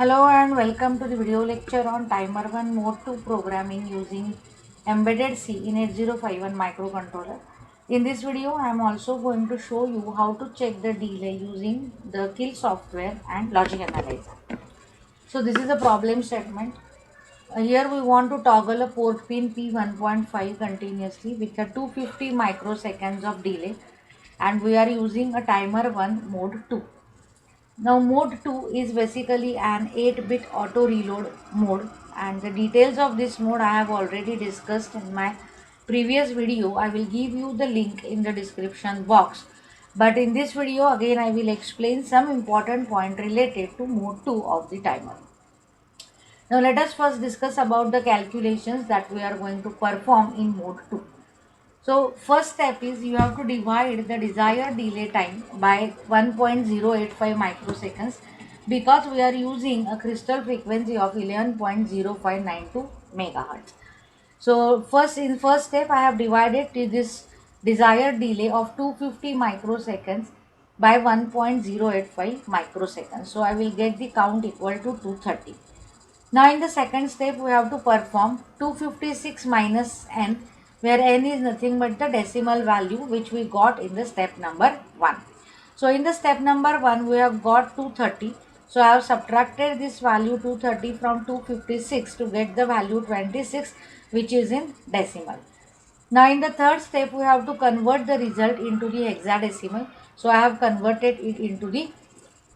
Hello and welcome to the video lecture on Timer 1 Mode 2 programming using Embedded C in 8051 microcontroller. In this video, I am also going to show you how to check the delay using the Kill software and Logic Analyzer. So this is a problem statement. Here we want to toggle a port pin P1.5 continuously with a 250 microseconds of delay, and we are using a Timer 1 Mode 2. Now mode 2 is basically an 8-bit auto reload mode, and the details of this mode I have already discussed in my previous video. I will give you the link in the description box. But in this video again I will explain some important point related to mode 2 of the timer. Now let us first discuss about the calculations that we are going to perform in mode 2. So first step is you have to divide the desired delay time by 1.085 microseconds because we are using a crystal frequency of 11.0592 megahertz. So first step I have divided this desired delay of 250 microseconds by 1.085 microseconds. So I will get the count equal to 230. Now in the second step we have to perform 256 minus n, where n is nothing but the decimal value which we got in the step number 1. So in the step number 1 we have got 230. So I have subtracted this value 230 from 256 to get the value 26, which is in decimal. Now in the third step we have to convert the result into the hexadecimal. So I have converted it into the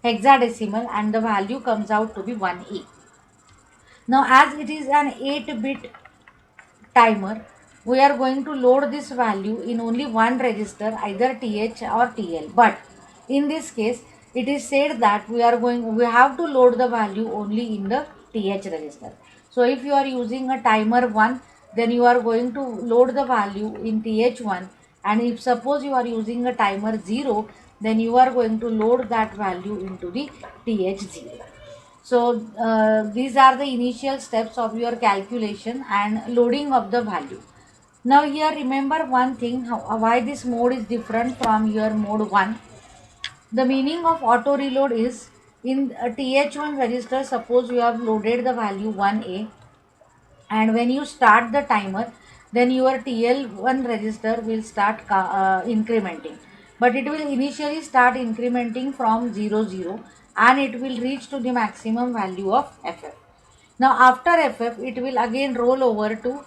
hexadecimal and the value comes out to be 1e. Now as it is an 8-bit timer, we are going to load this value in only one register, either TH or TL. But in this case, it is said that we have to load the value only in the TH register. So if you are using a timer 1, then you are going to load the value in TH1, and if suppose you are using a timer 0, then you are going to load that value into the TH0. So these are the initial steps of your calculation and loading of the value. Now here remember one thing, why this mode is different from your mode 1. The meaning of auto reload is in a TH1 register, suppose you have loaded the value 1A, and when you start the timer, then your TL1 register will start incrementing, but it will initially start incrementing from 00 and it will reach to the maximum value of FF. Now after FF it will again roll over to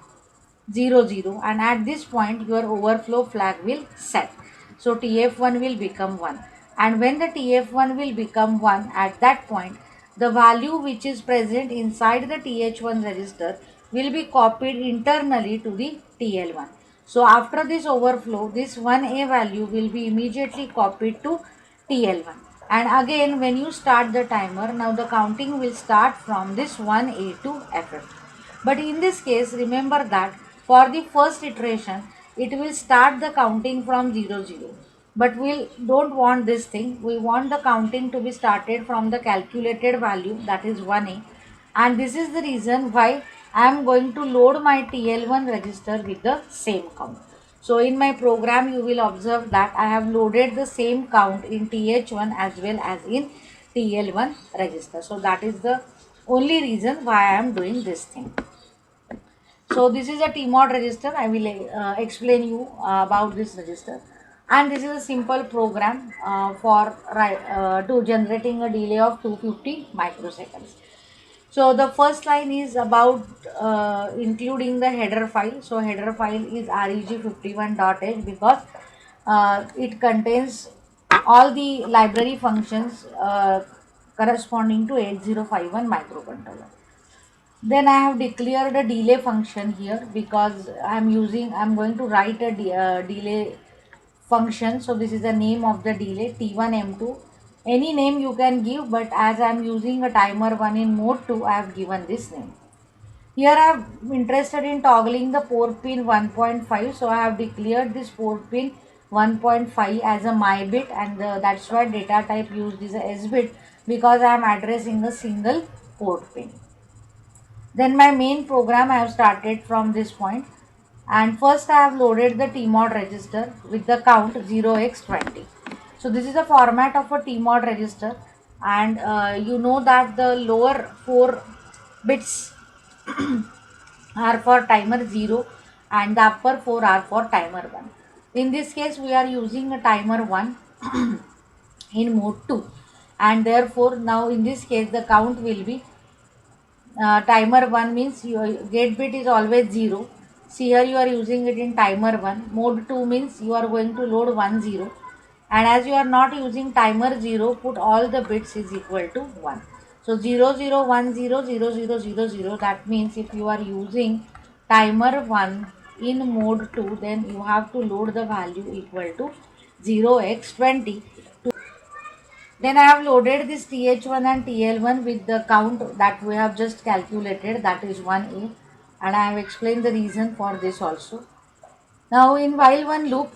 00, and at this point your overflow flag will set. So TF1 will become 1, and when the TF1 will become 1, at that point the value which is present inside the TH1 register will be copied internally to the TL1. So after this overflow, this 1A value will be immediately copied to TL1, and again when you start the timer, now the counting will start from this 1A to FF. But in this case, remember that for the first iteration, it will start the counting from 00. But we don't want this thing. We want the counting to be started from the calculated value, that is 1A. And this is the reason why I am going to load my TL1 register with the same count. So in my program, you will observe that I have loaded the same count in TH1 as well as in TL1 register. So that is the only reason why I am doing this thing. So this is a TMOD register. I will explain you about this register, and this is a simple program for to generating a delay of 250 microseconds. So the first line is about including the header file. So header file is reg51.h because it contains all the library functions corresponding to 8051 microcontroller. Then I have declared a delay function here because I'm going to write a delay function. So this is the name of the delay T1 M2. Any name you can give, but as I'm using a timer 1 in mode 2, I have given this name. Here I am interested in toggling the port pin 1.5. So I have declared this port pin 1.5 as a my bit, and that's why data type used is a S bit because I am addressing a single port pin. Then my main program I have started from this point, and first I have loaded the TMOD register with the count 0x20. So this is the format of a TMOD register. and you know that the lower 4 bits are for timer 0 and the upper 4 are for timer 1. In this case we are using a timer 1 in mode 2, and therefore now in this case the count will be timer 1 means your gate bit is always 0. See here you are using it in timer 1. Mode 2 means you are going to load 1 0, and as you are not using timer 0, put all the bits is equal to 1. So 0 0 1 0 0 0 0 0, that means if you are using timer 1 in mode 2, then you have to load the value equal to 0x20. Then I have loaded this TH1 and TL1 with the count that we have just calculated, that is 1A, and I have explained the reason for this also. Now in while one loop,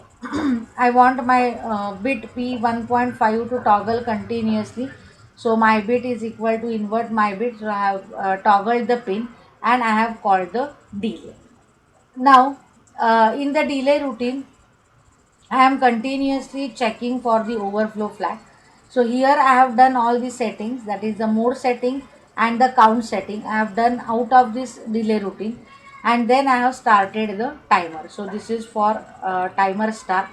I want my bit P1.5 to toggle continuously. So my bit is equal to invert my bit. So I have toggled the pin and I have called the delay. Now in the delay routine, I am continuously checking for the overflow flag. So here I have done all the settings, that is the mode setting and the count setting. I have done out of this delay routine, and then I have started the timer. So this is for timer start.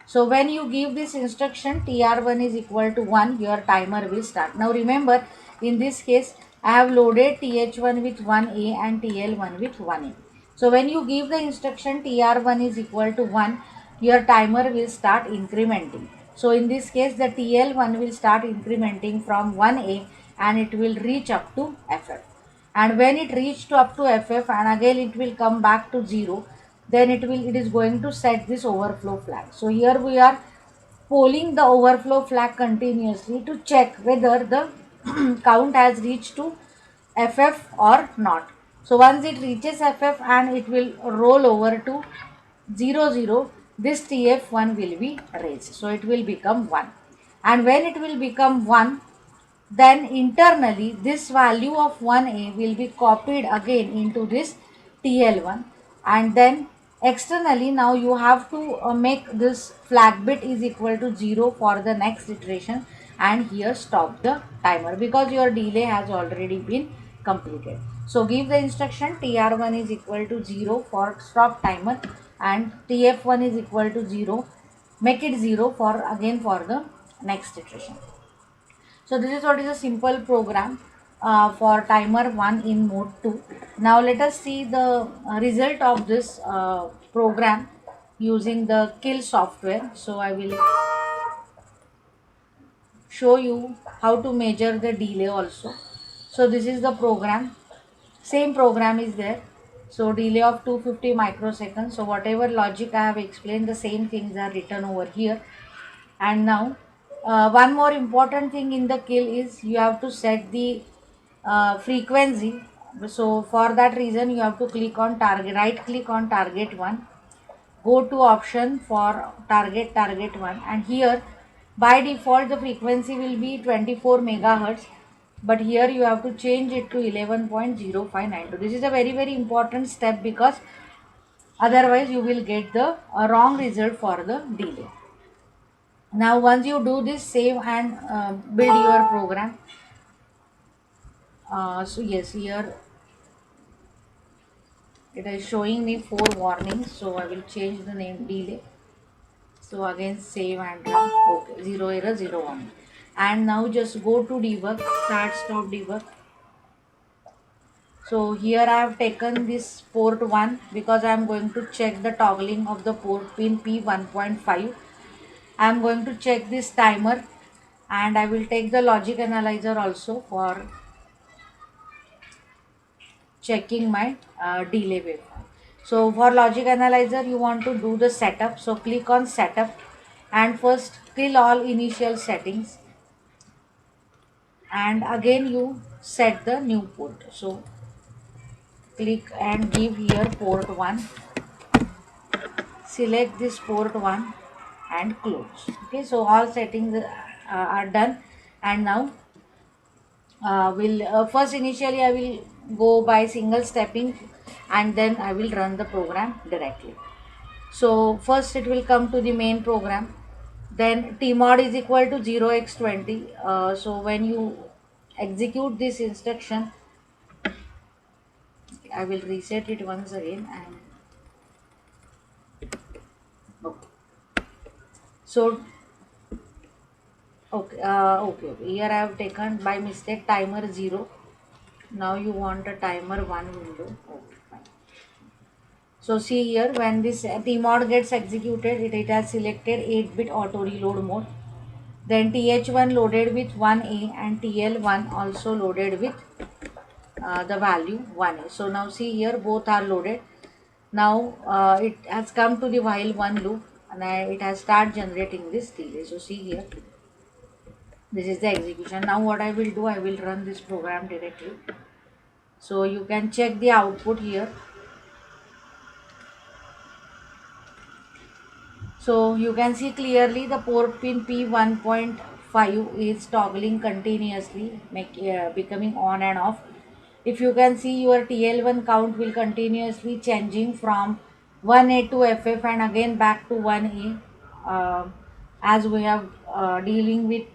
So when you give this instruction TR1 is equal to 1, your timer will start. Now remember, in this case I have loaded TH1 with 1A and TL1 with 1A. So when you give the instruction TR1 is equal to 1, your timer will start incrementing. So in this case the TL1 will start incrementing from 1A and it will reach up to FF. And when it reached up to FF and again it will come back to 0, then it is going to set this overflow flag. So here we are polling the overflow flag continuously to check whether the count has reached to FF or not. So once it reaches FF and it will roll over to 0 0, this TF1 will be raised. So it will become 1. And when it will become 1, then internally this value of 1A will be copied again into this TL1, and then externally now you have to make this flag bit is equal to 0 for the next iteration, and here stop the timer because your delay has already been completed. So give the instruction TR1 is equal to 0 for stop timer and TF1 is equal to 0, make it 0 for again for the next iteration. So this is what is a simple program for timer 1 in mode 2. Now let us see the result of this program using the kill software. So I will show you how to measure the delay also. So this is the program. Same program is there. So delay of 250 microseconds. So whatever logic I have explained, the same things are written over here. And now one more important thing in the kill is you have to set the frequency. So for that reason you have to click on target, right click on target 1, go to option for target 1, and here by default the frequency will be 24 megahertz, but here you have to change it to 11.0592. This is a very important step because otherwise you will get the wrong result for the delay. Now once you do this, save and build your program. So yes, here it is showing me 4 warnings, so I will change the name delay. So again save and run. Okay, 0 error 0 warning. And now just go to debug, start stop debug. So here I have taken this port 1 because I am going to check the toggling of the port pin P1.5. I am going to check this timer, and I will take the logic analyzer also for checking my delay waveform. So for logic analyzer you want to do the setup. So click on setup and first kill all initial settings, and again you set the new port. So click and give here port 1, select this port 1 and close. Okay, so all settings are done, and now will first initially I will go by single stepping and then I will run the program directly. So first it will come to the main program. Then tmod is equal to 0x20. So when you execute this instruction, I will reset it once again. And okay. So okay. Here I have taken by mistake timer 0. Now you want a timer 1 window. Okay, fine. So see here, when this tmod gets executed, it has selected 8-bit auto reload mode. Then th1 loaded with 1a and tl1 also loaded with the value 1a. So now see here, both are loaded. Now it has come to the while one loop, and it has start generating this delay. So see here, this is the execution. Now what I will do, I will run this program directly. So you can check the output here. So you can see clearly the port pin P1.5 is toggling continuously, becoming on and off. If you can see, your TL1 count will continuously changing from 1A to FF and again back to 1A, as we have we are dealing with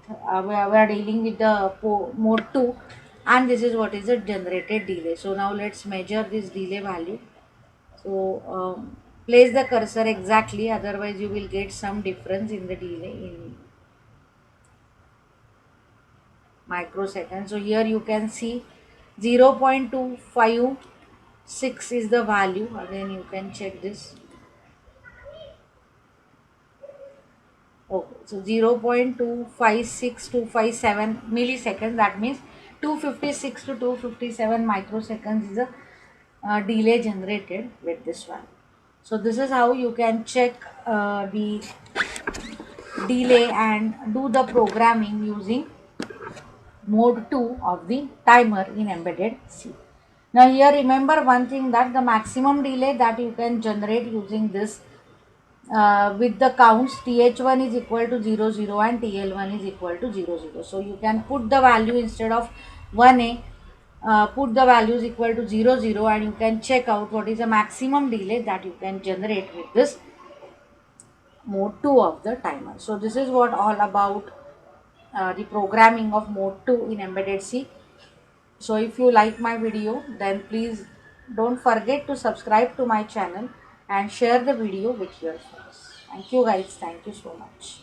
the mode 2, and this is what is the generated delay. So now let's measure this delay value. So place the cursor exactly, otherwise you will get some difference in the delay in microseconds. So here you can see 0.256 is the value. Again you can check this. Okay, so 0.256257 milliseconds, that means 256 to 257 microseconds is the delay generated with this one. So this is how you can check the delay and do the programming using mode 2 of the timer in embedded C. Now here remember one thing, that the maximum delay that you can generate using this with the counts, th1 is equal to 0 0 and tl1 is equal to 0 0. So you can put the value instead of 1a, put the values equal to 0 0, and you can check out what is the maximum delay that you can generate with this mode 2 of the timer. So this is what all about the programming of mode 2 in embedded C. So if you like my video, then please don't forget to subscribe to my channel and share the video with your friends. Thank you guys. Thank you so much.